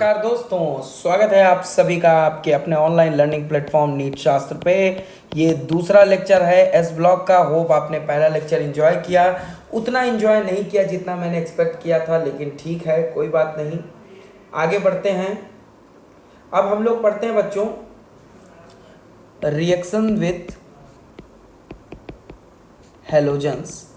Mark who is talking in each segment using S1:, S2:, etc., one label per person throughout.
S1: नमस्कार दोस्तों, स्वागत है आप सभी का आपके अपने ऑनलाइन लर्निंग प्लेटफॉर्म नीट शास्त्र पे। ये दूसरा लेक्चर है एस ब्लॉक का। होप आपने पहला लेक्चर एंजॉय किया। उतना एंजॉय नहीं किया जितना मैंने एक्सपेक्ट किया था, लेकिन ठीक है, कोई बात नहीं। आगे बढ़ते हैं। अब हम लोग पढ़ते हैं बच्चों रिएक्शन विथ हैलोजेंस।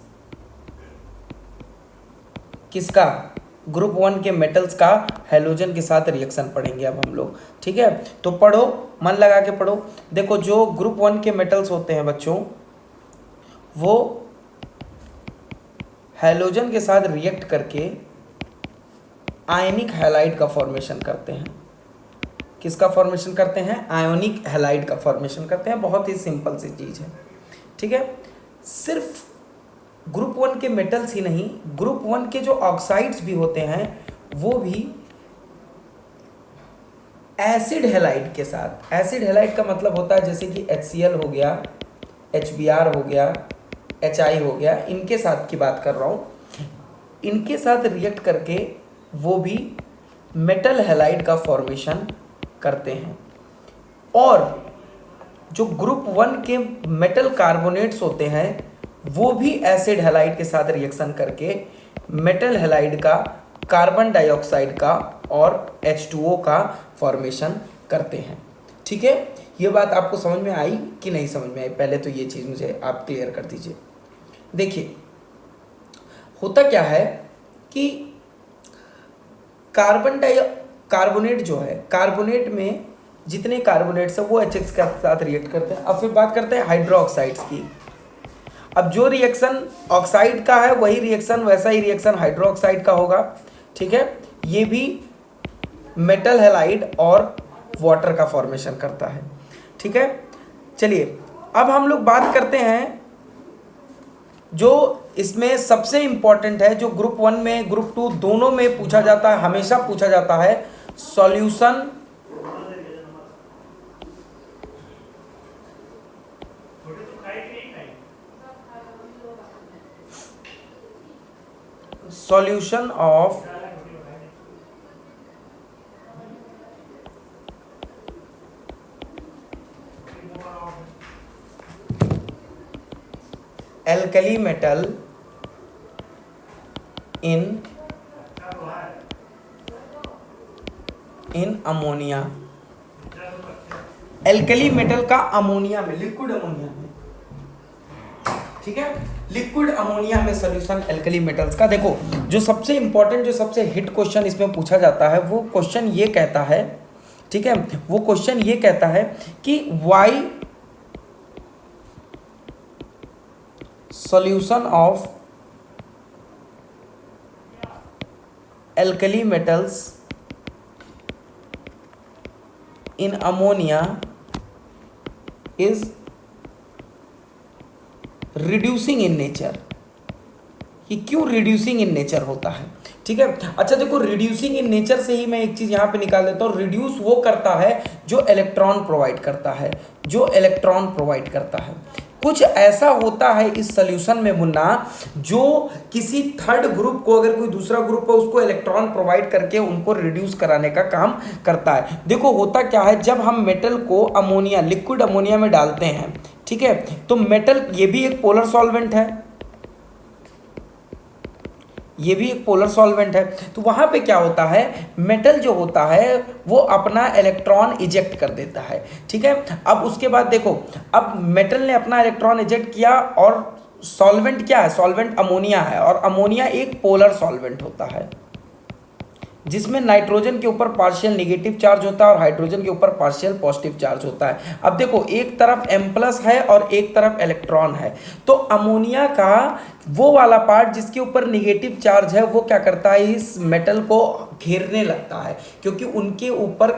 S1: किसका? ग्रुप 1 के मेटल्स का हैलोजन के साथ रिएक्शन पढ़ेंगे अब हम लोग। ठीक है, तो पढ़ो, मन लगा के पढ़ो। देखो, जो ग्रुप 1 के मेटल्स होते हैं बच्चों, वो हैलोजन के साथ रिएक्ट करके आयनिक हैलाइड का फॉर्मेशन करते हैं। किसका फॉर्मेशन करते हैं? आयोनिक हैलाइड का फॉर्मेशन करते हैं। बहुत ही सिंपल सी चीज़ है। ठीक है, सिर्फ ग्रुप 1 के मेटल्स ही नहीं, ग्रुप 1 के जो ऑक्साइड्स भी होते हैं वो भी एसिड हैलाइड के साथ। एसिड हैलाइड का मतलब होता है जैसे कि HCl हो गया, HBr हो गया, HI हो गया, इनके साथ की बात कर रहा हूँ। इनके साथ रिएक्ट करके वो भी मेटल हैलाइड का फॉर्मेशन करते हैं। और जो ग्रुप 1 के मेटल कार्बोनेट्स होते हैं वो भी एसिड हैलाइड के साथ रिएक्शन करके मेटल हैलाइड का, कार्बन डाइऑक्साइड का और H2O का फॉर्मेशन करते हैं। ठीक है, ये बात आपको समझ में आई कि नहीं समझ में आई? पहले तो ये चीज़ मुझे आप क्लियर कर दीजिए। देखिए, होता क्या है कि कार्बोनेट जो है, कार्बोनेट में जितने कार्बोनेट्स हैं वो HX के साथ रिएक्ट करते हैं। अब फिर बात करते हैं हाइड्रोक्साइड्स की। अब जो रिएक्शन ऑक्साइड का है वही रिएक्शन, वैसा ही रिएक्शन हाइड्रोक्साइड का होगा। ठीक है, ये भी मेटल हैलाइड और वाटर का फॉर्मेशन करता है। ठीक है, चलिए अब हम लोग बात करते हैं जो इसमें सबसे इंपॉर्टेंट है, जो ग्रुप 1 में, ग्रुप 2 दोनों में पूछा जाता है, हमेशा पूछा जाता है, solution of alkali metal in ammonia. Alkali metal का अमोनिया में, लिक्विड अमोनिया में, ठीक है, लिक्विड अमोनिया में सॉल्यूशन एल्कली मेटल्स का। देखो, जो सबसे इंपॉर्टेंट, जो सबसे हिट क्वेश्चन इसमें पूछा जाता है वो क्वेश्चन ये कहता है, ठीक है, वो क्वेश्चन ये कहता है कि why solution of alkali metals in ammonia is reducing in nature. कि क्यों रिड्यूसिंग इन नेचर होता है? ठीक है, अच्छा देखो, रिड्यूसिंग इन नेचर से ही मैं एक चीज यहां पे निकाल देता हूं। रिड्यूस वो करता है जो इलेक्ट्रॉन प्रोवाइड करता है, जो इलेक्ट्रॉन प्रोवाइड करता है। कुछ ऐसा होता है इस सॉल्यूशन में मुन्ना, जो किसी थर्ड ग्रुप को, अगर कोई दूसरा ग्रुप है उसको इलेक्ट्रॉन प्रोवाइड करके उनको रिड्यूस कराने का काम करता है। देखो, होता क्या है, जब हम मेटल को अमोनिया, लिक्विड अमोनिया में डालते हैं, ठीक है, तो मेटल, ये भी एक पोलर सॉल्वेंट है, ये भी एक पोलर सॉल्वेंट है। तो वहां पे क्या होता है, मेटल जो होता है वो अपना इलेक्ट्रॉन इजेक्ट कर देता है। ठीक है, अब उसके बाद देखो, अब मेटल ने अपना इलेक्ट्रॉन इजेक्ट किया और सॉल्वेंट क्या है? सॉल्वेंट अमोनिया है, और अमोनिया एक पोलर सॉल्वेंट होता है जिसमें नाइट्रोजन के ऊपर पार्शियल नेगेटिव चार्ज होता है और हाइड्रोजन के ऊपर पार्शियल पॉजिटिव चार्ज होता है। अब देखो, एक तरफ M+ है और एक तरफ इलेक्ट्रॉन है, तो अमोनिया का वो वाला पार्ट जिसके ऊपर नेगेटिव चार्ज है वो क्या करता है, इस मेटल को घेरने लगता है, क्योंकि उनके ऊपर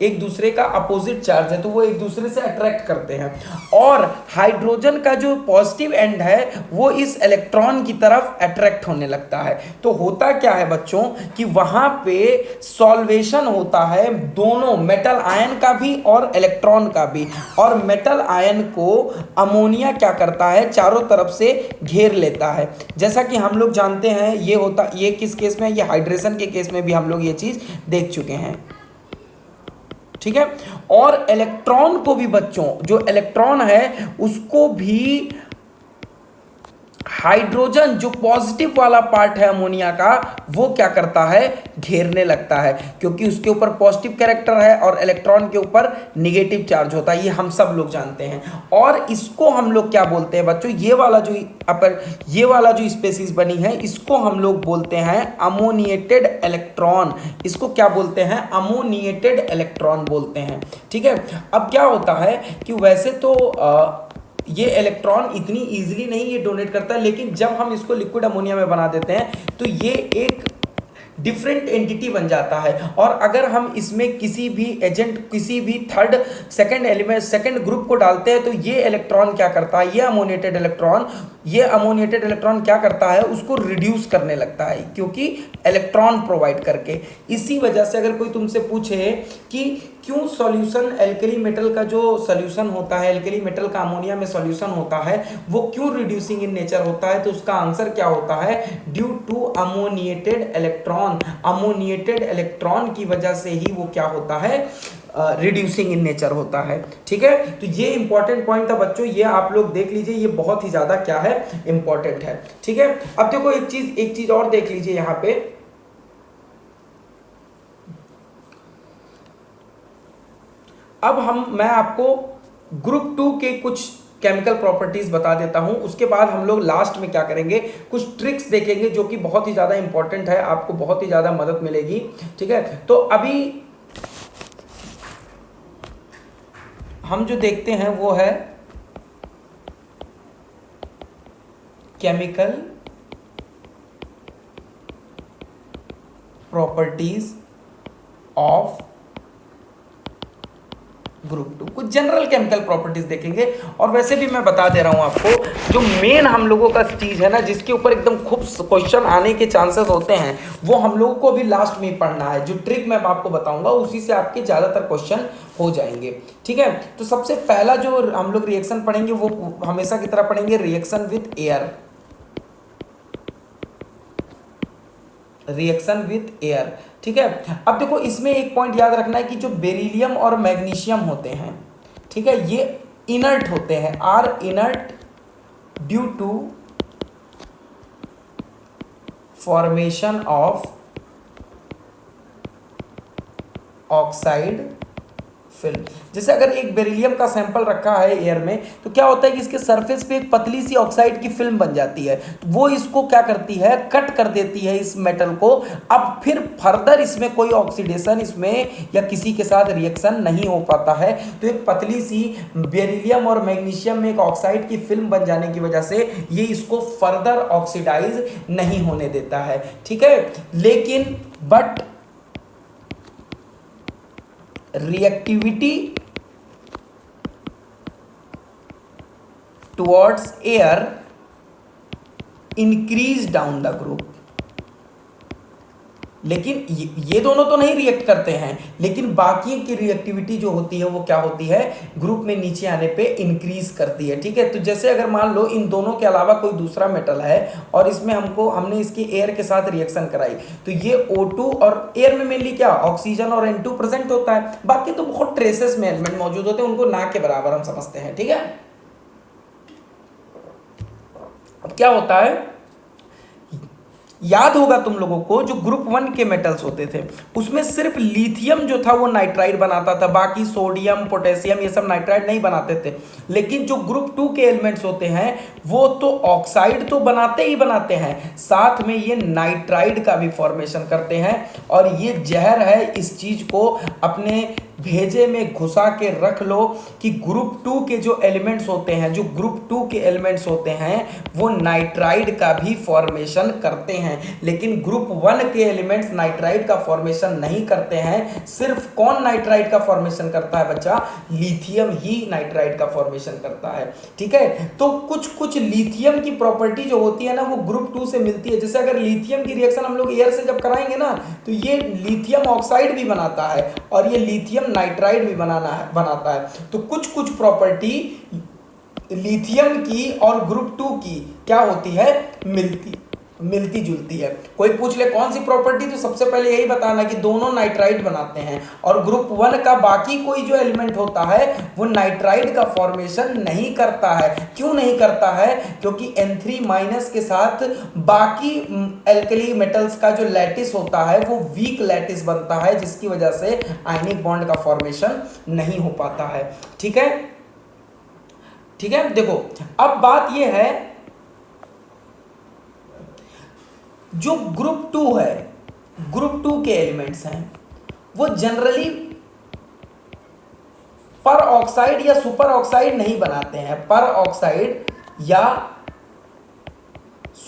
S1: एक दूसरे का अपोजिट चार्ज है, तो वो एक दूसरे से अट्रैक्ट करते हैं। और हाइड्रोजन का जो पॉजिटिव एंड है वो इस इलेक्ट्रॉन की तरफ अट्रैक्ट होने लगता है। तो होता क्या है बच्चों कि वहां पे सॉल्वेशन होता है दोनों, मेटल आयन का भी और इलेक्ट्रॉन का भी, और मेटल आयन को अमोनिया क्या करता है, चारों तरफ से घेर लेता है। जैसा कि हम लोग जानते हैं ये किस केस में, ये हाइड्रेशन के केस में भी हम लोग ये चीज़ देख चुके हैं। ठीक है, और इलेक्ट्रॉन को भी बच्चों, जो इलेक्ट्रॉन है उसको भी हाइड्रोजन, जो पॉजिटिव वाला पार्ट है अमोनिया का, वो क्या करता है, घेरने लगता है, क्योंकि उसके ऊपर पॉजिटिव कैरेक्टर है और इलेक्ट्रॉन के ऊपर निगेटिव चार्ज होता है। ये हम सब लोग जानते हैं। और इसको हम लोग क्या बोलते हैं बच्चों, ये वाला जो स्पेसीज बनी है, इसको हम लोग बोलते हैं अमोनिएटेड इलेक्ट्रॉन। इसको क्या बोलते हैं, अमोनिएटेड इलेक्ट्रॉन बोलते हैं। ठीक है, अब क्या होता है कि वैसे तो ये इलेक्ट्रॉन इतनी इजीली नहीं ये डोनेट करता है, लेकिन जब हम इसको लिक्विड अमोनिया में बना देते हैं तो ये एक डिफरेंट एंटिटी बन जाता है। और अगर हम इसमें किसी भी एजेंट, किसी भी सेकंड एलिमेंट, सेकंड ग्रुप को डालते हैं, तो ये इलेक्ट्रॉन क्या करता है, ये अमोनिएटेड इलेक्ट्रॉन क्या करता है, उसको रिड्यूस करने लगता है, क्योंकि इलेक्ट्रॉन प्रोवाइड करके। इसी वजह से अगर कोई तुमसे पूछे कि क्यों सॉल्यूशन, एल्कली मेटल का जो सॉल्यूशन होता है, एल्कली मेटल का अमोनिया में सॉल्यूशन होता है, वो क्यों रिड्यूसिंग इन नेचर होता है, तो उसका आंसर क्या होता है, due to ammoniated electron. Ammoniated electron की वजह से ही वो क्या होता है, रिड्यूसिंग इन नेचर होता है। ठीक है, तो ये इंपॉर्टेंट पॉइंट था बच्चों, ये आप लोग देख लीजिए, ये बहुत ही ज्यादा क्या है, इंपॉर्टेंट है। ठीक है, अब देखो एक चीज और देख लीजिए यहां पे। अब मैं आपको ग्रुप 2 के कुछ केमिकल प्रॉपर्टीज बता देता हूं, उसके बाद हम लोग लास्ट में क्या करेंगे, कुछ ट्रिक्स देखेंगे जो कि बहुत ही ज्यादा इंपॉर्टेंट है, आपको बहुत ही ज्यादा मदद मिलेगी। ठीक है, तो अभी हम जो देखते हैं वो है केमिकल प्रॉपर्टीज ऑफ ग्रुप 2। कुछ जनरल केमिकल प्रॉपर्टीज देखेंगे। और वैसे भी मैं बता दे रहा हूं आपको, जो मेन हम लोगों का चीज है ना, जिसके ऊपर एकदम खूब क्वेश्चन आने के चांसेस होते हैं, वो हम लोगों को भी लास्ट में ही पढ़ना है। जो ट्रिक मैं आपको बताऊंगा उसी से आपके ज्यादातर क्वेश्चन हो जाएंगे। ठीक है, तो सबसे पहला जो हम लोग रिएक्शन पढ़ेंगे वो हमेशा की तरह पढ़ेंगे, reaction with air. Reaction with air. ठीक है, अब देखो इसमें एक पॉइंट याद रखना है कि जो बेरिलियम और मैग्नीशियम होते हैं, ठीक है, ये इनर्ट होते हैं, are inert due to formation of oxide film. जैसे अगर एक बेरिलियम का सैंपल रखा है एयर में, तो क्या होता है कि इसके सरफेस पे एक पतली सी ऑक्साइड की फिल्म बन जाती है, तो वो इसको क्या करती है, कट कर देती है इस मेटल को। अब फिर फर्दर इसमें कोई ऑक्सीडेशन इसमें या किसी के साथ रिएक्शन नहीं हो पाता है। तो एक पतली सी बेरिलियम और मैग्नीशियम में एक ऑक्साइड की फिल्म बन जाने की वजह से ये इसको फर्दर ऑक्सीडाइज नहीं होने देता है। ठीक है, लेकिन but reactivity towards air increase down the group। लेकिन ये दोनों तो नहीं रिएक्ट करते हैं, लेकिन बाकी की रिएक्टिविटी जो होती है वो क्या होती है, ग्रुप में नीचे आने पे इंक्रीज करती है। ठीक है, तो जैसे अगर मान लो इन दोनों के अलावा कोई दूसरा मेटल है और इसमें हमने इसकी एयर के साथ रिएक्शन कराई, तो ये O2 और एयर में मेनली क्या ऑक्सीजन और N2 प्रेजेंट होता है, बाकी तो बहुत ट्रेसेस में एलिमेंट मौजूद होते हैं, उनको ना के बराबर हम समझते हैं। ठीक है, अब क्या होता है, याद होगा तुम लोगों को जो ग्रुप 1 के मेटल्स होते थे उसमें सिर्फ लिथियम जो था वो नाइट्राइड बनाता था, बाकी सोडियम पोटेशियम ये सब नाइट्राइड नहीं बनाते थे। लेकिन जो ग्रुप 2 के एलिमेंट्स होते हैं वो तो ऑक्साइड तो बनाते ही बनाते हैं, साथ में ये नाइट्राइड का भी फॉर्मेशन करते हैं। और ये जहर है, इस चीज को अपने भेजे में घुसा के रख लो कि ग्रुप 2 के जो एलिमेंट्स होते हैं, जो ग्रुप 2 के एलिमेंट्स होते हैं वो नाइट्राइड का भी फॉर्मेशन करते हैं, लेकिन ग्रुप 1 के एलिमेंट्स नाइट्राइड का फॉर्मेशन नहीं करते हैं। सिर्फ कौन नाइट्राइड का फॉर्मेशन करता है बच्चा, लिथियम ही नाइट्राइड का फॉर्मेशन करता है। ठीक है, तो कुछ लिथियम की प्रॉपर्टी जो होती है ना वो ग्रुप 2 से मिलती है। जैसे अगर लिथियम की रिएक्शन हम लोग एयर से जब कराएंगे ना, तो ये लिथियम ऑक्साइड भी बनाता है और ये लिथियम नाइट्राइड भी बनाता है। तो कुछ प्रॉपर्टी लिथियम की और ग्रुप 2 की क्या होती है, मिलती जुलती है। कोई पूछ ले कौन सी प्रॉपर्टी, तो सबसे पहले यही बताना कि दोनों नाइट्राइड बनाते हैं, और ग्रुप 1 का बाकी कोई जो एलिमेंट होता है वो नाइट्राइड का फॉर्मेशन नहीं करता है। क्यों नहीं करता है? क्योंकि N3- के साथ बाकी एल्कली मेटल्स का जो लैटिस होता है वो वीक लैटिस बनता है, जिसकी वजह से आयनिक बॉन्ड का फॉर्मेशन नहीं हो पाता है। ठीक है, ठीक है। देखो अब बात यह है, जो ग्रुप 2 है, ग्रुप 2 के एलिमेंट्स हैं वो जनरली पर ऑक्साइड या सुपर ऑक्साइड नहीं बनाते हैं। पर ऑक्साइड या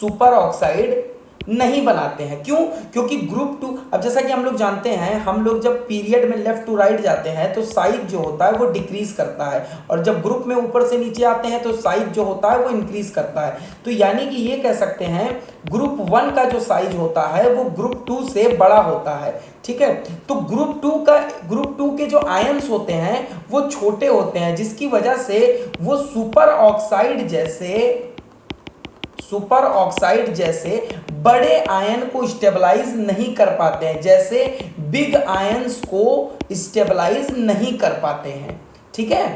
S1: सुपर ऑक्साइड नहीं बनाते हैं। क्यों? क्योंकि ग्रुप 2, अब जैसा कि हम लोग जानते हैं, हम लोग जब पीरियड में लेफ्ट टू राइट जाते हैं तो साइज जो होता है वो डिक्रीज करता है, और जब ग्रुप में ऊपर से नीचे आते हैं तो साइज जो होता है वो इंक्रीज करता है। तो यानी कि ये कह सकते हैं ग्रुप 1 का जो साइज होता है वो ग्रुप 2 से बड़ा होता है। ठीक है, तो ग्रुप 2 के जो आयंस होते हैं वो छोटे होते हैं, जिसकी वजह से वो सुपर ऑक्साइड जैसे बड़े आयन को स्टेबलाइज नहीं कर पाते हैं, जैसे बिग आयंस को स्टेबलाइज नहीं कर पाते हैं। ठीक है,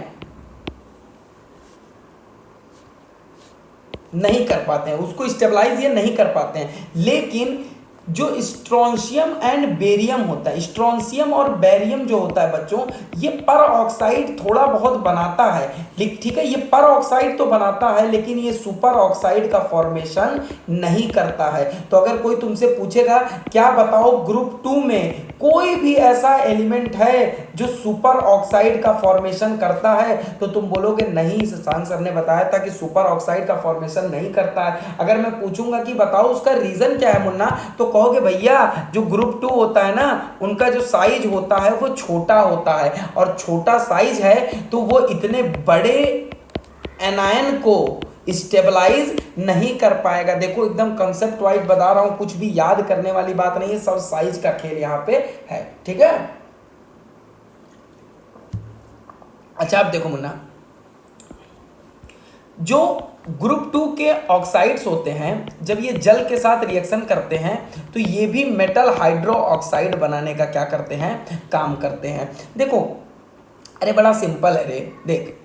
S1: नहीं कर पाते हैं, उसको स्टेबलाइज ये नहीं कर पाते हैं। लेकिन जो स्ट्रोंशियम एंड बेरियम होता है, स्ट्रोंशियम और बेरियम जो होता है बच्चों, ये पर ऑक्साइड थोड़ा बहुत बनाता है। ठीक है, ये पर ऑक्साइड तो बनाता है लेकिन ये सुपर ऑक्साइड का फॉर्मेशन नहीं करता है। तो अगर कोई तुमसे पूछेगा क्या बताओ ग्रुप 2 में कोई भी ऐसा एलिमेंट है जो सुपर ऑक्साइड का फॉर्मेशन करता है, तो तुम बोलोगे नहीं, शशांक सर ने बताया था कि सुपर ऑक्साइड का फॉर्मेशन नहीं करता है। अगर मैं पूछूंगा कि बताओ उसका रीजन क्या है मुन्ना, तो कहोगे भैया जो ग्रुप 2 होता है ना, उनका जो साइज होता है वो छोटा होता है, और छोटा साइज है तो वो इतने बड़े एनायन को स्टेबलाइज नहीं कर पाएगा। देखो एकदम कंसेप्ट वाइज बता रहा हूं, कुछ भी याद करने वाली बात नहीं है, सब साइज का खेल यहां पे है। ठीक है, अच्छा अब देखो मुन्ना, जो ग्रुप 2 के ऑक्साइड्स होते हैं जब ये जल के साथ रिएक्शन करते हैं तो ये भी मेटल हाइड्रो ऑक्साइड बनाने का क्या करते हैं, काम करते हैं। देखो अरे बड़ा सिंपल है रे, देख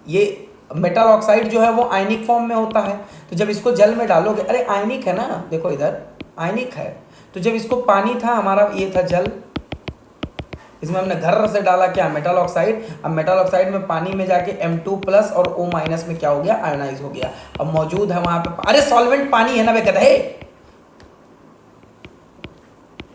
S1: ये मेटल ऑक्साइड जो है वो आयनिक फॉर्म में होता है, तो जब इसको जल में डालोगे, अरे आयनिक है ना, देखो इधर आयनिक है, तो जब इसको पानी था हमारा, ये था जल, इसमें हमने घर से डाला क्या, मेटल ऑक्साइड। अब मेटल ऑक्साइड में पानी में जाके M2+ और O- में क्या हो गया, आयनाइज हो गया। अब मौजूद है वहां पे, अरे सॉल्वेंट पानी है ना बेटा है,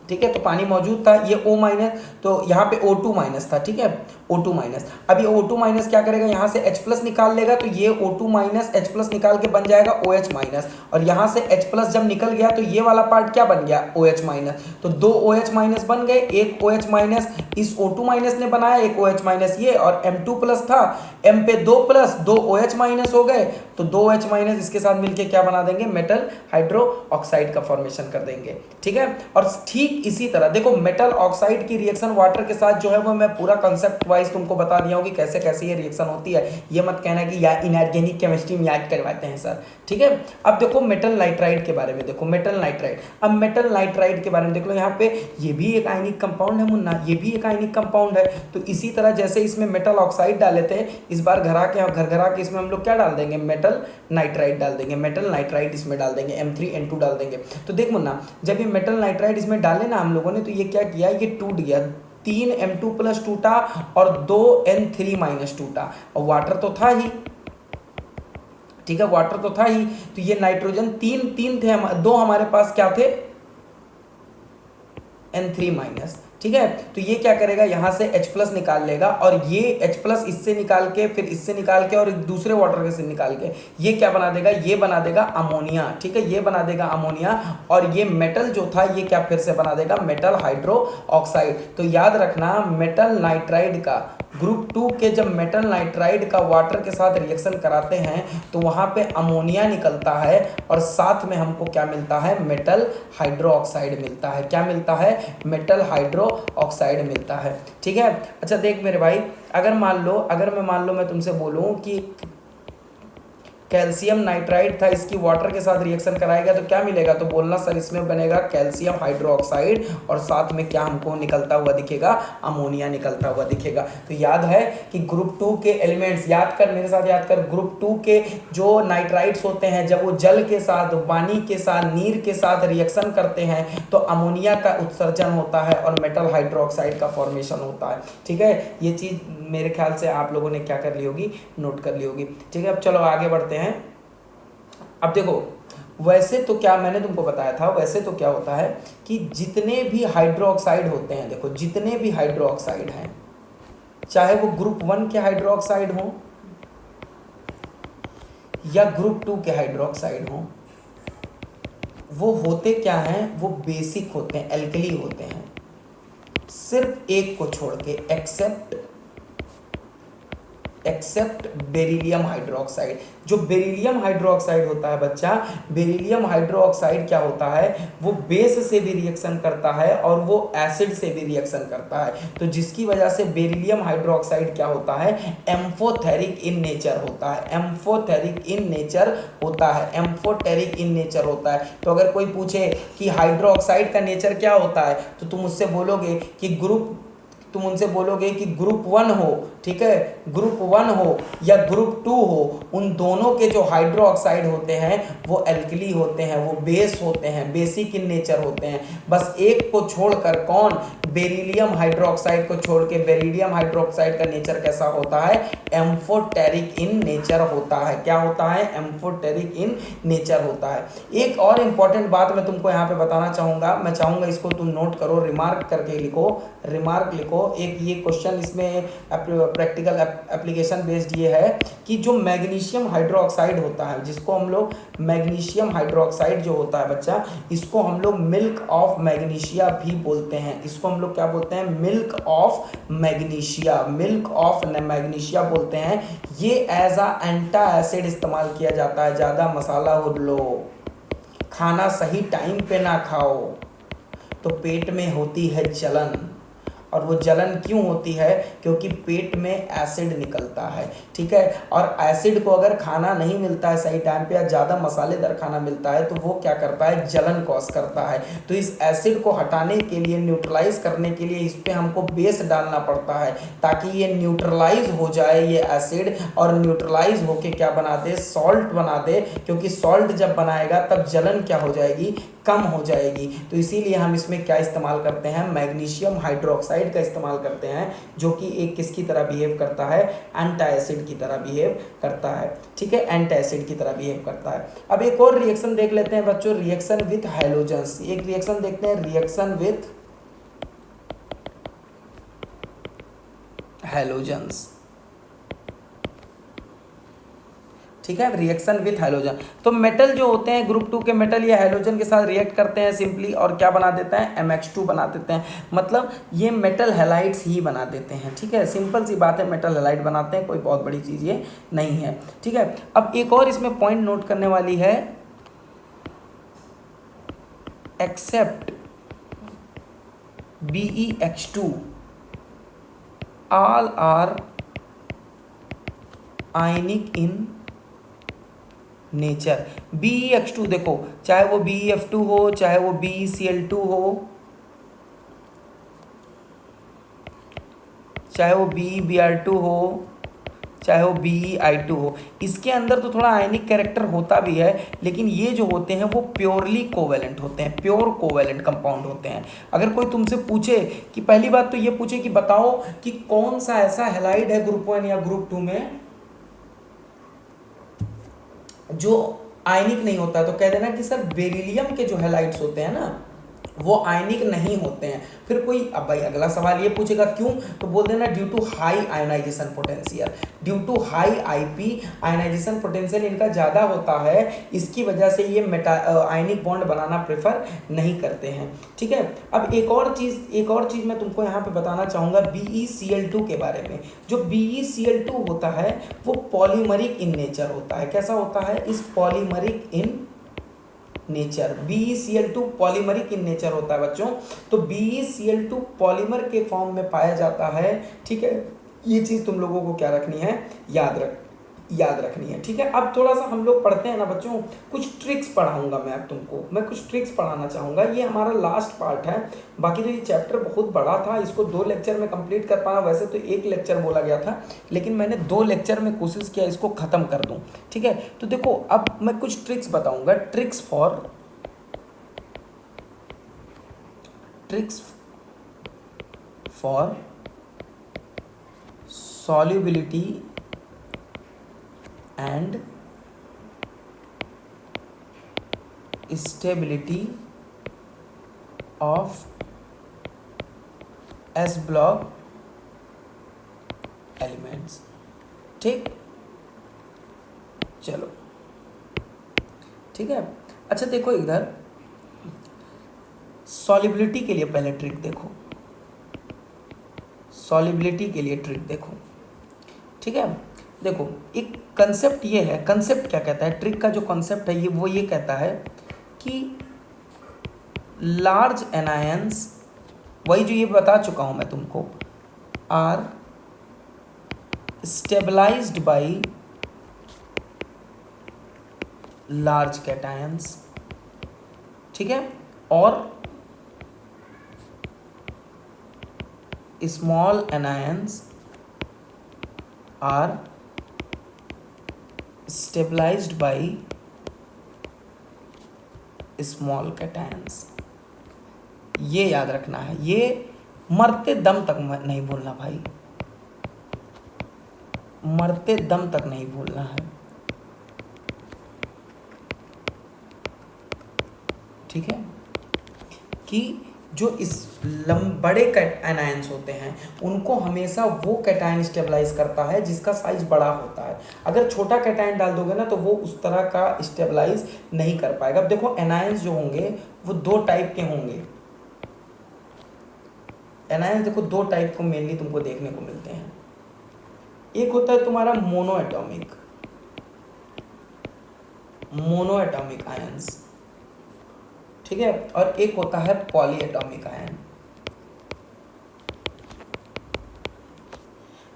S1: ठीक है, तो पानी मौजूद था, ये O-, तो यहाँ पे O2- था। ठीक है, O2-, अब ये O2- क्या करेगा, यहाँ से H+ निकाल लेगा, तो ये O2- H+ निकाल के बन जाएगा OH-, और यहाँ से H+ जब निकल गया तो ये वाला पार्ट क्या बन गया, OH-, तो 2 OH- बन गए, एक OH- इस O2- ने बनाया, एक OH- ये, और M2+ था, M पे 2+, 2 OH- हो गए, तो 2 OH- इसके साथ मिलके क्या बना देंगे, मेटल हाइड्रो ऑक्साइड का फॉर्मेशन कर देंगे। ठीक है, और ठीक इसी तरह देखो मेटल ऑक्साइड की रिएक्शन वाटर के साथ जो है वो मैं पूरा कंसेप्ट वाइज तुमको बता दिया हूँ कि कैसे कैसे ये रिएक्शन होती है। ये मत कहना कि या इनऑर्गेनिक केमिस्ट्री में याद करवाते हैं सर। ठीक है, अब देखो मेटल नाइट्राइड के बारे में, देखो मेटल नाइट्राइड, अब मेटल नाइट्राइड के बारे में देख लो, यहाँ पे ये भी एक आयनिक कंपाउंड है मुन्ना, ये भी एक आयनिक कंपाउंड है। तो इसी तरह जैसे इसमें मेटल ऑक्साइड डाले थे, इस बार घर के इसमें हम लोग क्या डाल देंगे, मेटल नाइट्राइड डाल देंगे, मेटल नाइट्राइड इसमें डाल देंगे, M3N2 डाल देंगे। तो देख मुन्ना, जब ये मेटल नाइट्राइड इसमें डाले ना हम लोगों ने, तो ये क्या किया, ये टूट गया, 3 M2+ टूटा और 2 N3- टूटा, और वाटर तो था ही। ठीक है, वाटर तो था ही, तो ये नाइट्रोजन तीन थे, 2 हमारे पास क्या थे, N3-। ठीक है, तो ये क्या करेगा, यहां से H+ निकाल लेगा, और ये H+ इससे निकाल के, फिर इससे निकाल के, और दूसरे वाटर के से निकाल के ये क्या बना देगा, ये बना देगा अमोनिया। ठीक है, ये बना देगा अमोनिया, और ये मेटल जो था ये क्या फिर से बना देगा, मेटल हाइड्रो ऑक्साइड। तो याद रखना, मेटल नाइट्राइड का ग्रुप 2 के जब मेटल नाइट्राइड का वाटर के साथ रिएक्शन कराते हैं तो वहां पे अमोनिया निकलता है, और साथ में हमको क्या मिलता है, मेटल हाइड्रो ऑक्साइड मिलता है। क्या मिलता है, मेटल हाइड्रो ऑक्साइड मिलता है। ठीक है, अच्छा देख मेरे भाई, अगर मैं मान लो मैं तुमसे बोलूं कि कैल्शियम नाइट्राइड था, इसकी वाटर के साथ रिएक्शन कराएगा तो क्या मिलेगा, तो बोलना सर इसमें बनेगा कैल्शियम हाइड्रोक्साइड और साथ में क्या हमको निकलता हुआ दिखेगा, अमोनिया निकलता हुआ दिखेगा। तो याद है कि ग्रुप 2 के एलिमेंट्स, याद कर मेरे साथ, याद कर, ग्रुप 2 के जो नाइट्राइड्स होते हैं जब वो जल के साथ, पानी के साथ, नीर के साथ रिएक्शन करते हैं तो अमोनिया का उत्सर्जन होता है और मेटल हाइड्रोक्साइड का फॉर्मेशन होता है। ठीक है, ये चीज़ मेरे ख्याल से आप लोगों ने क्या कर ली होगी, नोट कर ली होगी। ठीक है, अब चलो आगे बढ़ते हैं। अब देखो, वैसे तो क्या मैंने तुमको बताया था, वैसे तो क्या होता है कि जितने भी हाइड्रोक्साइड होते हैं, देखो जितने भी हाइड्रोक्साइड हैं, चाहे वो ग्रुप 1 के हाइड्रोक्साइड हो या ग्रुप 2 के हाइड्रोक्साइड हो, वो होते क्या हैं, वो बेसिक होते हैं, एल्कली होते हैं, सिर्फ एक को छोड़ के, एक्सेप्ट बेरिलियम हाइड्रोक्साइड। जो बेरिलियम हाइड्रोक्साइड होता है बच्चा, बेरिलियम हाइड्रोक्साइड क्या होता है, वो बेस से भी रिएक्शन करता है और वो एसिड से भी रिएक्शन करता है। तो जिसकी वजह से बेरिलियम हाइड्रोक्साइड क्या होता है, एम्फोथेरिक इन नेचर होता है, एम्फोथेरिक इन नेचर होता है, एम्फोटेरिक इन नेचर होता है। तो अगर कोई पूछे कि हाइड्रोक्साइड का नेचर क्या होता है, तो तुम उससे बोलोगे कि तुम उनसे बोलोगे कि ग्रुप 1 हो, ठीक है, ग्रुप 1 हो या ग्रुप 2 हो, उन दोनों के जो हाइड्रोक्साइड होते हैं वो एल्कली होते हैं, वो बेस होते हैं, बेसिक इन नेचर होते हैं। बस एक को छोड़कर, कौन, बेरिलियम हाइड्रोक्साइड को छोड़ के, बेरिलियम हाइड्रोक्साइड का नेचर कैसा होता है, एम्फोटेरिक इन नेचर होता है। क्या होता है, एम्फोटेरिक इन नेचर होता है। एक और इंपॉर्टेंट बात मैं तुमको यहाँ पे बताना चाहूँगा, मैं चाहूँगा इसको तुम नोट करो, रिमार्क करके लिखो, रिमार्क लिखो। एक ये क्वेश्चन इसमें प्रैक्टिकल एप्लीकेशन बेस्ड ये है कि जो मैग्नीशियम हाइड्रोक्साइड होता है, जिसको हम लोग मैग्नीशियम हाइड्रोक्साइड जो होता है बच्चा, इसको हम लोग मिल्क ऑफ मैग्नीशिया भी बोलते हैं। इसको हम लोग क्या बोलते हैं, milk of magnesia, milk of magnesia बोलते हैं। ये एज अ एंटा एसिड इस्तेमाल किया जाता है। ज़्यादा मसाला हो लो, खाना सही टाइम पे ना खाओ तो पेट में होती है जलन, और वो जलन क्यों होती है, क्योंकि पेट में एसिड निकलता है। ठीक है, और एसिड को अगर खाना नहीं मिलता है सही टाइम पे या ज़्यादा मसालेदार खाना मिलता है तो वो क्या करता है, जलन कॉज करता है। तो इस एसिड को हटाने के लिए, न्यूट्रलाइज करने के लिए इस पर हमको बेस डालना पड़ता है ताकि ये न्यूट्रलाइज हो जाए ये एसिड, और न्यूट्रलाइज होके क्या बना दे, सॉल्ट बना दे। क्योंकि सॉल्ट जब बनाएगा तब जलन क्या हो जाएगी, कम हो जाएगी। तो इसीलिए हम इसमें क्या इस्तेमाल करते हैं, मैग्नीशियम हाइड्रोक्साइड का इस्तेमाल करते हैं, जो कि एक किसकी तरह बिहेव करता है, एंटी एसिड की तरह बिहेव करता है। ठीक है, एंटी एसिड की तरह बिहेव करता है। अब एक और रिएक्शन देख लेते हैं बच्चों, रिएक्शन विथ हैलोजेंस। एक रिएक्शन देखते हैं, रिएक्शन विथ हैलोजेंस। ठीक है, रिएक्शन विथ हाइड्रोजन। तो मेटल जो होते हैं, ग्रुप 2 के मेटल, ये हाइड्रोजन के साथ रिएक्ट करते हैं सिंपली, और क्या बना देते हैं, MX2 बना देते हैं। मतलब ये मेटल हैलाइड्स ही बना देते हैं। ठीक है, सिंपल सी बात है, मेटल हैलाइड बनाते हैं, कोई बहुत बड़ी चीज़ ये नहीं है। ठीक है, अब एक और इसमें पॉइंट नोट करने वाली है, except BeX2 all are ionic in nature. BeX2 देखो, चाहे वो BeF2 हो, चाहे वो BeCl2 हो, चाहे वो BeBr2 हो, चाहे वो BeI2 हो, इसके अंदर तो थोड़ा आयनिक कैरेक्टर होता भी है, लेकिन ये जो होते हैं वो प्योरली कोवेलेंट होते हैं, प्योर कोवेलेंट कंपाउंड होते हैं। अगर कोई तुमसे पूछे कि, पहली बात तो ये पूछे कि बताओ कि कौन सा ऐसा हैलाइड है ग्रुप 1 या ग्रुप 2 में जो आयनिक नहीं होता, तो कह देना कि सर बेरिलियम के जो हैलाइड्स होते हैं ना वो आयनिक नहीं होते हैं। फिर कोई, अब भाई अगला सवाल ये पूछेगा क्यों, तो बोल देना due to high ionization potential, due to high IP ionization potential इनका ज़्यादा होता है, इसकी वजह से ये आयनिक बॉन्ड बनाना प्रेफर नहीं करते हैं। ठीक है, अब एक और चीज़ मैं तुमको यहाँ पे बताना चाहूँगा BeCl2 के बारे में। जो BeCl2 होता है वो पॉलीमरिक इन नेचर होता है। कैसा होता है, इस polymeric in nature, BeCl2 polymeric in nature होता है बच्चों। तो BeCl2 पॉलीमर के फॉर्म में पाया जाता है। ठीक है, ये चीज़ तुम लोगों को क्या रखनी है, याद याद रखनी है, ठीक है। अब थोड़ा सा हम लोग पढ़ते हैं ना बच्चों, कुछ ट्रिक्स पढ़ाऊंगा मैं अब तुमको, मैं कुछ ट्रिक्स पढ़ाना चाहूँगा। ये हमारा लास्ट पार्ट है। बाकी तो ये चैप्टर बहुत बड़ा था, इसको 2 लेक्चर में कंप्लीट कर पाना, वैसे तो 1 लेक्चर बोला गया था, लेकिन मैंने 2 लेक्चर में कोशिश किया इसको ख़त्म कर दूँ, ठीक है। तो देखो अब मैं कुछ ट्रिक्स बताऊँगा, tricks for solubility and stability of S block elements, ठीक। चलो ठीक है। अच्छा देखो इधर सॉलिबिलिटी के लिए पहले ट्रिक देखो, सॉलिबिलिटी के लिए ट्रिक देखो, ठीक है। देखो एक कंसेप्ट ये है, कंसेप्ट क्या कहता है, ट्रिक का जो कंसेप्ट है वो ये कहता है कि लार्ज एनायंस, वही जो ये बता चुका हूं मैं तुमको, are stabilized by large cations, ठीक है, और small anions are stabilized by small cations. ये याद रखना है, ये मरते दम तक नहीं भूलना भाई, मरते दम तक नहीं भूलना है, ठीक है। कि जो इस बड़े एनायंस होते हैं उनको हमेशा वो कैटायन स्टेबलाइज करता है जिसका साइज बड़ा होता है। अगर छोटा कैटायन डाल दोगे ना तो वो उस तरह का स्टेबलाइज नहीं कर पाएगा। अब देखो एनायंस जो होंगे वो 2 टाइप के होंगे। एनायंस देखो 2 टाइप को मेनली तुमको देखने को मिलते हैं। एक होता है तुम्हारा मोनोएटॉमिक आयंस, ठीक है, और एक होता है पॉलीएटॉमिक आयन।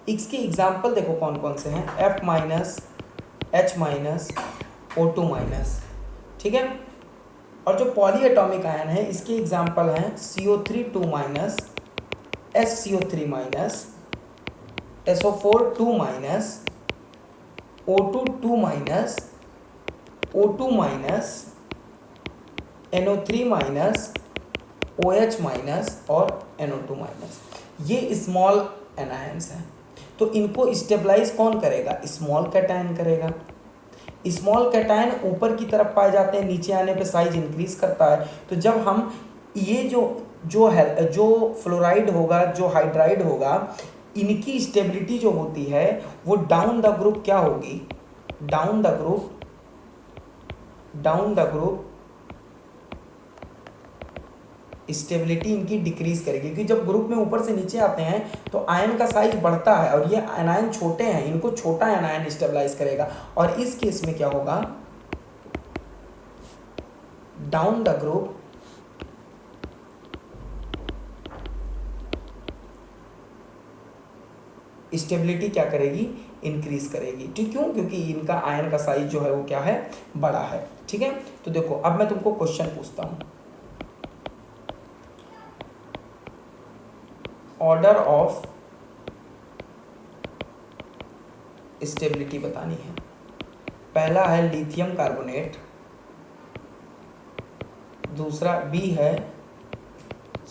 S1: इसके एग्जाम्पल देखो कौन कौन से हैं, F-, H-, O2-, ठीक है। और जो पॉलीएटॉमिक आयन है इसके एग्जाम्पल हैं CO3-2-, SCO3-, SO4-2-, O2-2-, O2-, NO3-, OH- और NO2-। ये स्मॉल एनायंस हैं। तो इनको स्टेबलाइज कौन करेगा, स्मॉल कैटायन करेगा। स्मॉल कैटायन ऊपर की तरफ पाए जाते हैं, नीचे आने पे साइज इंक्रीज करता है। तो जब हम ये जो फ्लोराइड होगा, जो हाइड्राइड होगा, इनकी स्टेबिलिटी जो होती है वो डाउन द ग्रुप क्या होगी, डाउन द ग्रुप स्टेबिलिटी इनकी डिक्रीज करेगी। क्योंकि जब ग्रुप में ऊपर से नीचे आते हैं तो आयन का साइज बढ़ता है, और ये आयन छोटे हैं, इनको छोटा आयन स्टेबलाइज करेगा। और इस केस में क्या होगा, डाउन द ग्रुप स्टेबिलिटी क्या करेगी, इंक्रीज करेगी। ठीक, क्यों, क्योंकि इनका आयन का साइज जो है वो क्या है, बड़ा है। ठीक है, तो देखो अब मैं तुमको क्वेश्चन पूछता हूं, ऑर्डर ऑफ स्टेबिलिटी बतानी है। पहला है लिथियम कार्बोनेट, दूसरा बी है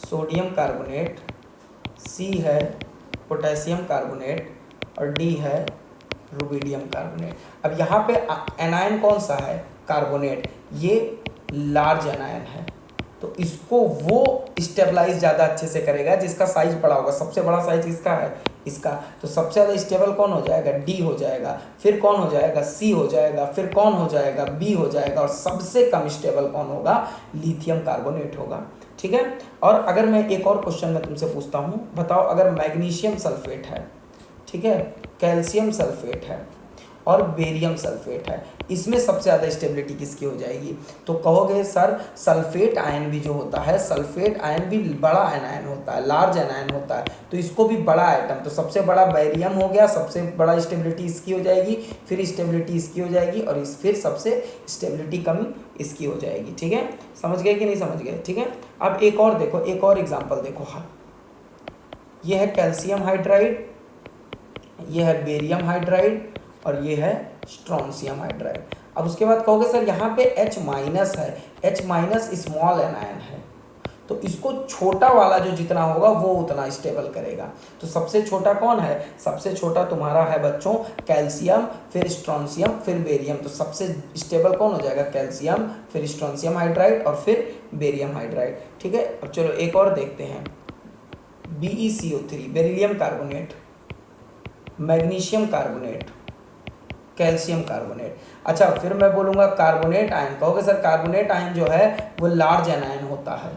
S1: सोडियम कार्बोनेट, सी है पोटेशियम कार्बोनेट, और डी है रुबिडियम कार्बोनेट। अब यहाँ पे एनायन कौन सा है, कार्बोनेट, ये लार्ज एनायन है, तो इसको वो स्टेबलाइज ज़्यादा अच्छे से करेगा जिसका साइज बड़ा होगा। सबसे बड़ा साइज किसका है, इसका। तो सबसे ज़्यादा स्टेबल कौन हो जाएगा, डी हो जाएगा, फिर कौन हो जाएगा, सी हो जाएगा, फिर कौन हो जाएगा, बी हो जाएगा, और सबसे कम स्टेबल कौन होगा, लिथियम कार्बोनेट होगा। ठीक है, और अगर मैं एक और क्वेश्चन में तुमसे पूछता हूँ, बताओ अगर मैग्नीशियम सल्फेट है, ठीक है, कैल्शियम सल्फेट है, और बेरियम सल्फेट है, इसमें सबसे ज़्यादा स्टेबिलिटी किसकी हो जाएगी? तो कहोगे सर सल्फेट आयन भी जो होता है, सल्फेट आयन भी बड़ा आयन होता है, लार्ज आयन होता है, तो इसको भी बड़ा आइटम, तो सबसे बड़ा बेरियम हो गया, सबसे बड़ा स्टेबिलिटी इसकी हो जाएगी, फिर स्टेबिलिटी इसकी हो जाएगी, और फिर सबसे स्टेबिलिटी कम इसकी हो जाएगी। ठीक है, समझ गए कि नहीं समझ गए? ठीक है, अब एक और देखो, एक और एग्जाम्पल देखो। हाँ, ये है कैल्शियम हाइड्राइड, ये है बेरियम हाइड्राइड, और ये है स्ट्रोंशियम हाइड्राइड। अब उसके बाद कहोगे सर यहाँ पे H माइनस है, H माइनस स्मॉल एनायन है, तो इसको छोटा वाला जो जितना होगा वो उतना स्टेबल करेगा। तो सबसे छोटा कौन है? सबसे छोटा तुम्हारा है बच्चों कैल्शियम, फिर स्ट्रोंशियम, फिर बेरियम। तो सबसे स्टेबल कौन हो जाएगा? कैल्शियम, फिर स्ट्रोंशियम हाइड्राइड, और फिर बेरियम हाइड्राइड। ठीक है, अब चलो एक और देखते हैं। BeCO3 beryllium carbonate, magnesium carbonate, calcium carbonate. अच्छा, फिर मैं बोलूँगा कार्बोनेट आयन। कहोगे सर कार्बोनेट आयन जो है वो लार्ज एनायन होता है,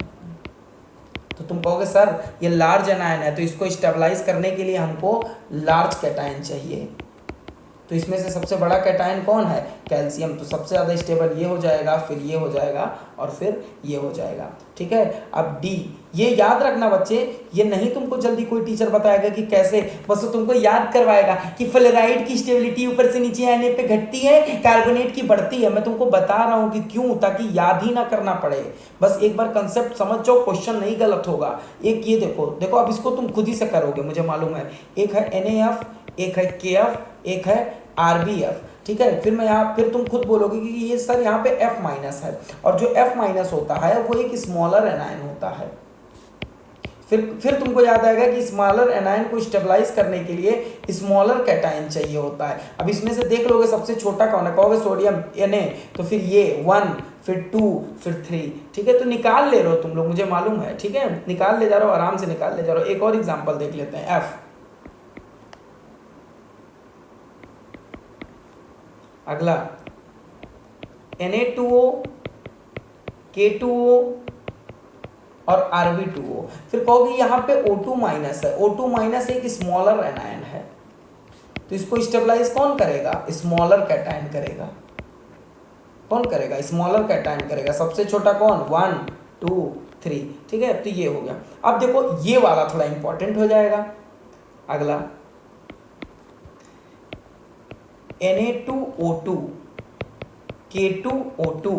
S1: तो तुम कहोगे सर ये लार्ज एनायन है, तो इसको स्टेबलाइज करने के लिए हमको लार्ज कैटायन चाहिए। तो इसमें से सबसे बड़ा कैटायन कौन है? कैल्शियम। तो सबसे ज़्यादा स्टेबल ये हो जाएगा, फिर ये हो जाएगा, और फिर ये हो जाएगा। ठीक है, अब डी, ये याद रखना बच्चे, ये नहीं तुमको जल्दी कोई टीचर बताएगा कि कैसे, बस वो तुमको याद करवाएगा कि फ्लोराइड की स्टेबिलिटी ऊपर से नीचे आने पे घटती है, कार्बोनेट की बढ़ती है। मैं तुमको बता रहा हूँ कि क्यों, ताकि याद ही ना करना पड़े, बस एक बार कंसेप्ट समझ जाओ, क्वेश्चन नहीं गलत होगा। एक ये देखो, देखो अब इसको तुम खुद ही से करोगे, मुझे मालूम है। एक है NaF, एक है KF, एक है RbF। ठीक है, फिर मैं यहाँ, फिर तुम खुद बोलोगे कि ये सर यहाँ पे F माइनस है, और जो F माइनस होता है वो एक स्मॉलर एनायन होता है। फिर तुमको याद आएगा कि स्मॉलर एनायन को स्टेबलाइज करने के लिए स्मॉलर कैटायन चाहिए होता है। अब इसमें से देख लोगे सबसे छोटा कौन है? कहोगे सोडियम Na, तो फिर ये 1, फिर 2, फिर 3। ठीक है, तो निकाल ले रहे हो तुम लोग, मुझे मालूम है। ठीक है, निकाल ले जा रहे हो, आराम से निकाल ले जा रहे हो। एक और एग्जाम्पल देख लेते हैं। F, अगला Na2O, K2O और Rb2O। फिर कहोगे यहाँ पे O2 माइनस है, O2 माइनस एक स्मॉलर एनायन है, तो इसको स्टेबलाइज कौन करेगा? स्मॉलर कैटायन करेगा। कौन करेगा? स्मॉलर कैटायन करेगा। सबसे छोटा कौन? 1, 2, 3। ठीक है, तो ये हो गया। अब देखो ये वाला थोड़ा इंपॉर्टेंट हो जाएगा। अगला Na2O2, K2O2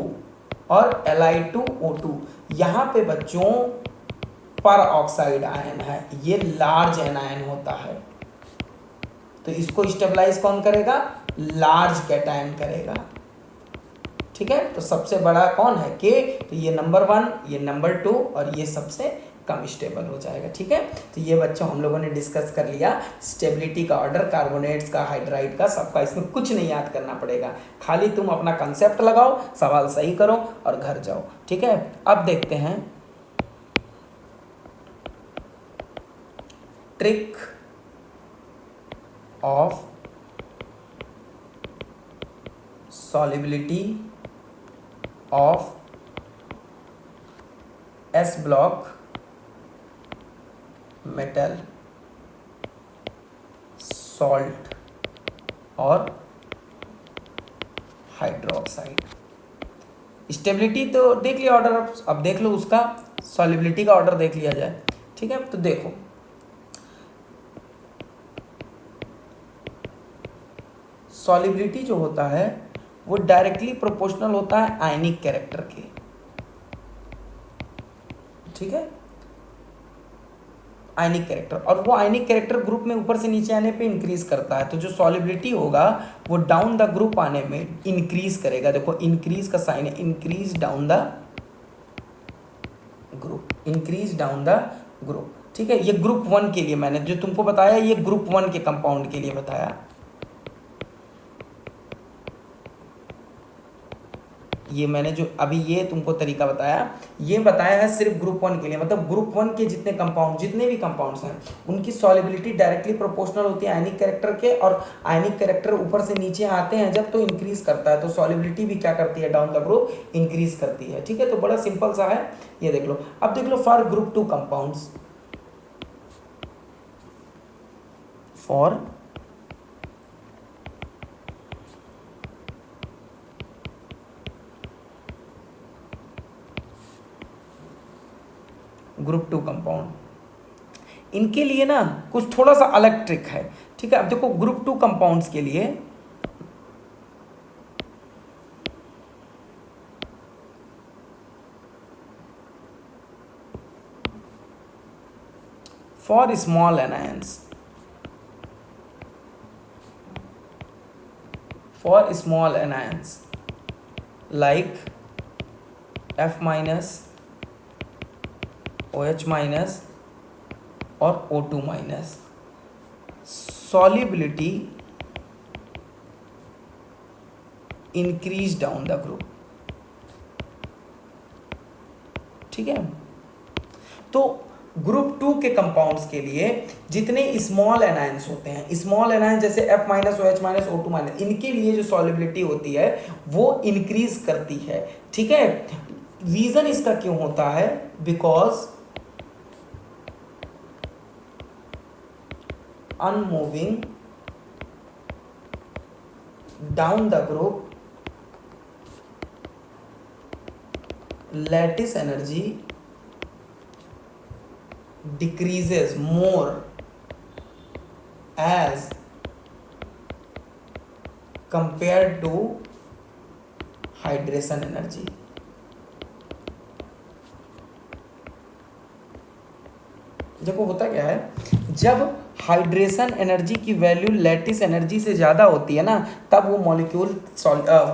S1: और Li2O2, यहाँ पे बच्चों पर ऑक्साइड आयन है, ये लार्ज एनायन होता है, तो इसको स्टेबलाइज कौन करेगा? लार्ज कैटायन करेगा। ठीक है, तो सबसे बड़ा कौन है? K, तो ये नंबर 1, ये नंबर 2, और ये सबसे कम स्टेबल हो जाएगा। ठीक है, तो ये बच्चों हम लोगों ने डिस्कस कर लिया स्टेबिलिटी का ऑर्डर, कार्बोनेट्स का, हाइड्राइड का, सबका। इसमें कुछ नहीं याद करना पड़ेगा, खाली तुम अपना कंसेप्ट लगाओ, सवाल सही करो और घर जाओ। ठीक है, अब देखते हैं trick of solubility of S block metal, salt और हाइड्रोक्साइड। स्टेबिलिटी तो देख लिया ऑर्डर, अब देख लो उसका सॉल्युबिलिटी का ऑर्डर देख लिया जाए। ठीक है, तो देखो सॉल्युबिलिटी जो होता है वो डायरेक्टली प्रोपोर्शनल होता है आयनिक कैरेक्टर के। ठीक है, आयनिक कैरेक्टर, और वो आयनिक कैरेक्टर ग्रुप में ऊपर से नीचे आने पे इंक्रीज करता है, तो जो सॉल्युबिलिटी होगा वो डाउन द ग्रुप आने में इंक्रीज करेगा। देखो इंक्रीज का साइन है, increase down the group, increase down the group. ठीक है, ये ग्रुप 1 के लिए मैंने जो तुमको बताया, ये ग्रुप 1 के कंपाउंड के लिए बताया। ये मैंने जो अभी ये तुमको तरीका बताया, ये बताया है सिर्फ ग्रुप 1 के लिए, मतलब ग्रुप 1 के जितने कंपाउंड, जितने भी कंपाउंड्स हैं उनकी सॉल्युबिलिटी डायरेक्टली प्रोपोर्शनल होती है आयनिक कैरेक्टर के, और आयनिक कैरेक्टर ऊपर से नीचे आते हैं जब तो इंक्रीज करता है, तो सॉल्युबिलिटी भी क्या करती है? डाउन द ग्रुप इंक्रीज करती है। ठीक है, तो बड़ा सिंपल सा है, ये देख लो। अब देख लो for group 2 compounds, for group 2 compound. इनके लिए ना कुछ थोड़ा सा अलग ट्रिक है, ठीक है। अब देखो ग्रुप 2 कंपाउंड्स के लिए for small anions, for small anions like F minus, OH minus और O2 minus, solubility increase down the group, ठीक है। तो ग्रुप 2 के कंपाउंड्स के लिए जितने स्मॉल एनायंस होते हैं, स्मॉल एनायंस जैसे F minus, OH minus, O2 minus, इनके लिए जो सॉल्युबिलिटी होती है वो इंक्रीज करती है, ठीक है। रीजन इसका क्यों होता है? Because unmoving down the group, lattice energy decreases more as compared to hydration energy। देखो होता क्या है, जब हाइड्रेशन एनर्जी की वैल्यू लैटिस एनर्जी से ज़्यादा होती है ना, तब वो मॉलिक्यूल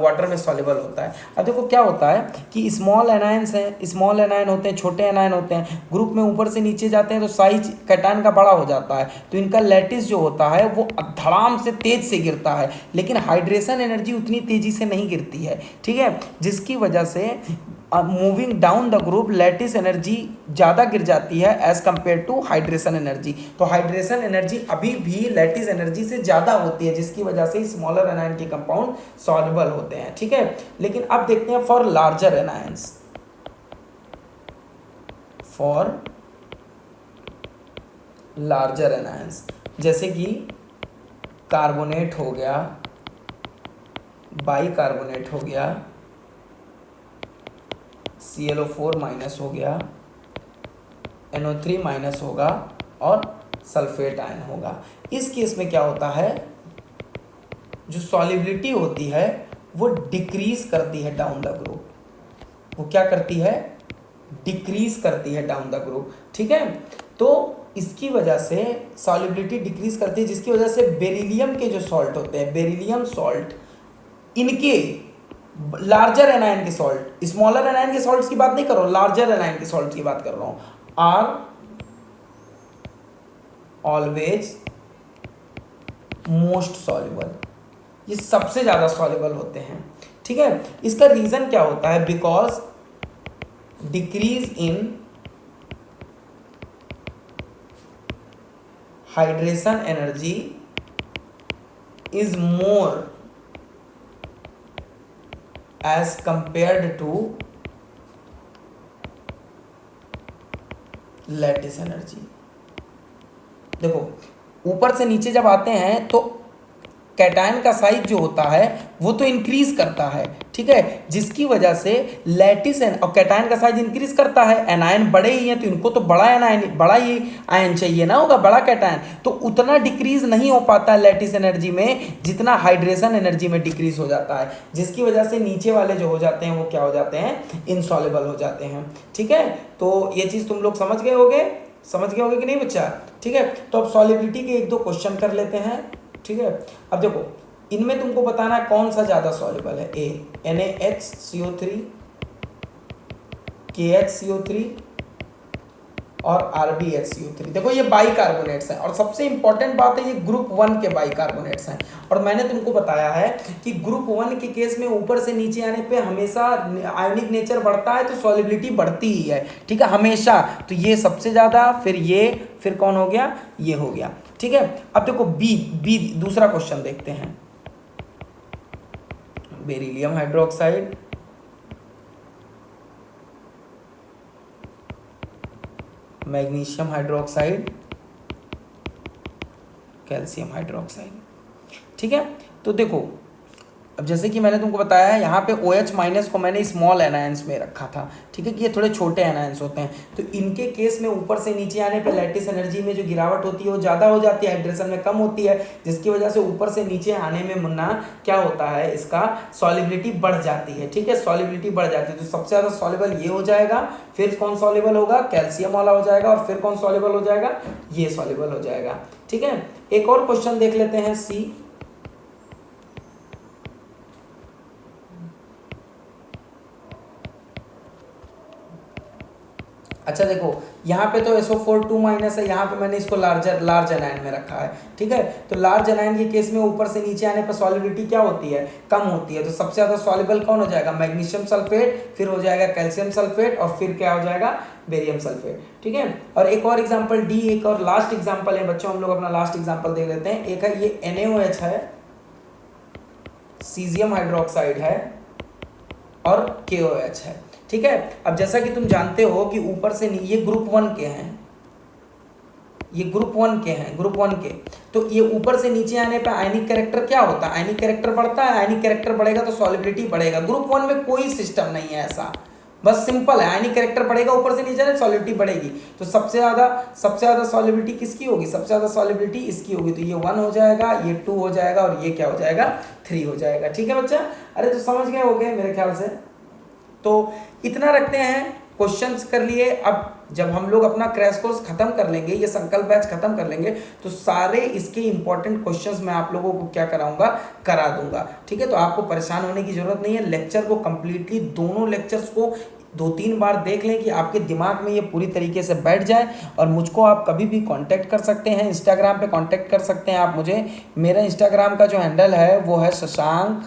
S1: वाटर में सॉल्युबल होता है। अब देखो क्या होता है कि स्मॉल एनायंस हैं, स्मॉल एनायन होते हैं, छोटे एनायन होते हैं, ग्रुप में ऊपर से नीचे जाते हैं तो साइज कैटायन का बड़ा हो जाता है, तो इनका लैटिस जो होता है वो धड़ाम से तेज से गिरता है, लेकिन हाइड्रेशन एनर्जी उतनी तेजी से नहीं गिरती है, ठीक है। जिसकी वजह से moving down the group lattice energy ज़्यादा गिर जाती है as compare to hydration energy. तो हाइड्रेशन एनर्जी अभी भी लैटिस एनर्जी से ज़्यादा होती है, जिसकी वजह से स्मॉलर एनायन के कंपाउंड सॉल्युबल होते हैं, ठीक है। लेकिन अब देखते हैं for larger anions, for larger anions जैसे कि कार्बोनेट हो गया, बाइकार्बोनेट हो गया, ClO4 माइनस हो गया, NO3 माइनस होगा और सल्फेट आयन होगा। इस केस में क्या होता है, जो सॉल्युबिलिटी होती है वो डिक्रीज करती है डाउन द ग्रुप। वो क्या करती है? डिक्रीज करती है डाउन द ग्रुप, ठीक है। तो इसकी वजह से सॉल्युबिलिटी डिक्रीज करती है, जिसकी वजह से बेरिलियम के जो सॉल्ट होते हैं, बेरिलियम सॉल्ट, इनके लार्जर एनायन के सॉल्ट, स्मॉलर एनायन के सॉल्ट्स की बात नहीं कर रहा हूं, लार्जर एनायन के सॉल्ट्स की बात कर रहा हूं, आर ऑलवेज मोस्ट सॉल्युबल, ये सबसे ज्यादा सॉल्युबल होते हैं, ठीक है। इसका रीजन क्या होता है? Because decrease in hydration energy is more as compared to lattice energy. देखो ऊपर से नीचे जब आते हैं तो कैटायन का साइज जो होता है वो तो इंक्रीज करता है, ठीक है, जिसकी वजह से लैटिस और कैटायन का साइज इंक्रीज करता है। एनायन बड़े ही हैं तो इनको तो बड़ा एनायन, बड़ा ही आयन चाहिए ना, होगा बड़ा कैटायन, तो उतना डिक्रीज नहीं हो पाता लैटिस एनर्जी में जितना हाइड्रेशन एनर्जी में डिक्रीज हो जाता है, जिसकी वजह से नीचे वाले जो हो जाते हैं वो क्या हो जाते हैं? इनसॉल्युबल हो जाते हैं, ठीक है। तो ये चीज़ तुम लोग समझ गए होगे कि नहीं बच्चा? ठीक है, तो अब सॉल्युबिलिटी के एक दो क्वेश्चन कर लेते हैं, ठीक है। अब देखो इनमें तुमको बताना है कौन सा ज़्यादा सॉल्युबल है, ए NaHCO3, KHCO3 और RbHCO3। देखो ये बाइकार्बोनेट्स हैं और सबसे इंपॉर्टेंट बात है ये ग्रुप 1 के बाइकार्बोनेट्स हैं। और मैंने तुमको बताया है कि ग्रुप 1 के केस में ऊपर से नीचे आने पे हमेशा आयनिक नेचर बढ़ता है तो सॉल्युबिलिटी बढ़ती ही है, ठीक है, हमेशा। तो ये सबसे ज़्यादा, फिर ये, फिर कौन हो गया? ये हो गया, ठीक है। अब देखो बी दूसरा क्वेश्चन देखते हैं। Beryllium hydroxide, magnesium hydroxide, calcium hydroxide, ठीक है। तो देखो अब जैसे कि मैंने तुमको बताया है, यहाँ पे OH माइनस को मैंने स्मॉल एनायंस में रखा था, ठीक है, कि ये थोड़े छोटे एनायंस होते हैं, तो इनके केस में ऊपर से नीचे आने पे लैटिस एनर्जी में जो गिरावट होती है वो ज़्यादा हो जाती है, हाइड्रेशन में कम होती है, जिसकी वजह से ऊपर से नीचे आने में मुन्ना क्या होता है, इसका सॉलिबिलिटी बढ़ जाती है, ठीक है, सॉलिबिलिटी बढ़ जाती है। तो सबसे ज़्यादा सॉल्युबल ये हो जाएगा, फिर कौन सॉल्युबल होगा, कैल्शियम वाला हो जाएगा, और फिर कौन सॉल्युबल हो जाएगा, ये सॉल्युबल हो जाएगा, ठीक है। एक और क्वेश्चन देख लेते हैं, सी। अच्छा देखो, यहाँ पे तो SO4 2 माइनस है, यहाँ पे मैंने इसको लार्ज एनायन में रखा है, ठीक है। तो लार्ज एनायन के केस में ऊपर से नीचे आने पर सॉलिबिलिटी क्या होती है, कम होती है, तो सबसे ज़्यादा सॉल्युबल कौन हो जाएगा, मैग्नीशियम सल्फेट, फिर हो जाएगा कैल्शियम सल्फेट, और फिर क्या हो जाएगा, बेरियम सल्फेट, ठीक है। और एक और एग्जाम्पल डी, एक और लास्ट एग्जाम्पल है बच्चों, हम लोग अपना लास्ट एग्जाम्पल देख लेते हैं। एक है ये NaOH है, सीजियम हाइड्रोक्साइड है, और KOH है, ठीक है। अब जैसा कि तुम जानते हो कि ऊपर से ये ग्रुप 1 के हैं, ये ग्रुप 1 के हैं, ग्रुप 1 के, तो ये ऊपर से नीचे आने पे आयनिक कैरेक्टर क्या होता है, आयनिक कैरेक्टर बढ़ता है, आयनिक कैरेक्टर बढ़ेगा तो सॉलिबिलिटी बढ़ेगा। ग्रुप 1 में कोई सिस्टम नहीं है ऐसा, बस सिंपल है, आयनिक कैरेक्टर बढ़ेगा, ऊपर से नीचे आने सॉलिबिलिटी बढ़ेगी। तो सबसे ज़्यादा सॉलिबिलिटी किसकी होगी, सबसे ज़्यादा सॉलिबिलिटी इसकी होगी, तो ये 1 हो जाएगा, ये 2 हो जाएगा, और ये क्या हो जाएगा, 3 हो जाएगा, ठीक है बच्चा। अरे तो समझ गए हो गए मेरे ख्याल से। तो इतना रखते हैं, क्वेश्चंस कर लिए। अब जब हम लोग अपना क्रैश कोर्स खत्म कर लेंगे, ये संकल्प बैच खत्म कर लेंगे, तो सारे इसके इंपॉर्टेंट क्वेश्चंस मैं आप लोगों को क्या कराऊंगा, करा दूंगा, ठीक है। तो आपको परेशान होने की जरूरत नहीं है, लेक्चर को कंप्लीटली दोनों लेक्चर्स को 2-3 बार देख लें कि आपके दिमाग में ये पूरी तरीके से बैठ जाए। और मुझको आप कभी भी कांटेक्ट कर सकते हैं, इंस्टाग्राम पे कांटेक्ट कर सकते हैं आप मुझे। मेरा इंस्टाग्राम का जो हैंडल है वो है शशांक_पुरी_,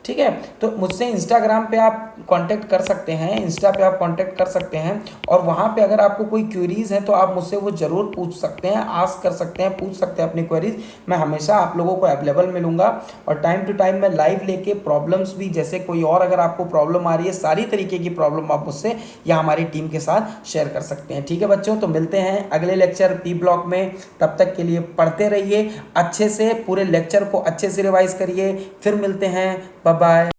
S1: ठीक है। तो मुझसे इंस्टाग्राम पे आप कांटेक्ट कर सकते हैं, इंस्टा पे आप कांटेक्ट कर सकते हैं, और वहाँ पे अगर आपको कोई क्वेरीज हैं तो आप मुझसे वो ज़रूर पूछ सकते हैं, आस्क कर सकते हैं, पूछ सकते हैं अपनी क्वेरीज। मैं हमेशा आप लोगों को अवेलेबल मिलूंगा, और टाइम टू टाइम मैं लाइव लेके प्रॉब्लम्स भी, जैसे कोई और अगर आपको प्रॉब्लम आ रही है, सारी तरीके की प्रॉब्लम आप मुझसे या हमारी टीम के साथ शेयर कर सकते हैं, ठीक है बच्चों। तो मिलते हैं अगले लेक्चर P ब्लॉक में, तब तक के लिए पढ़ते रहिए अच्छे से, पूरे लेक्चर को अच्छे से रिवाइज करिए, फिर मिलते हैं, बाय बाय।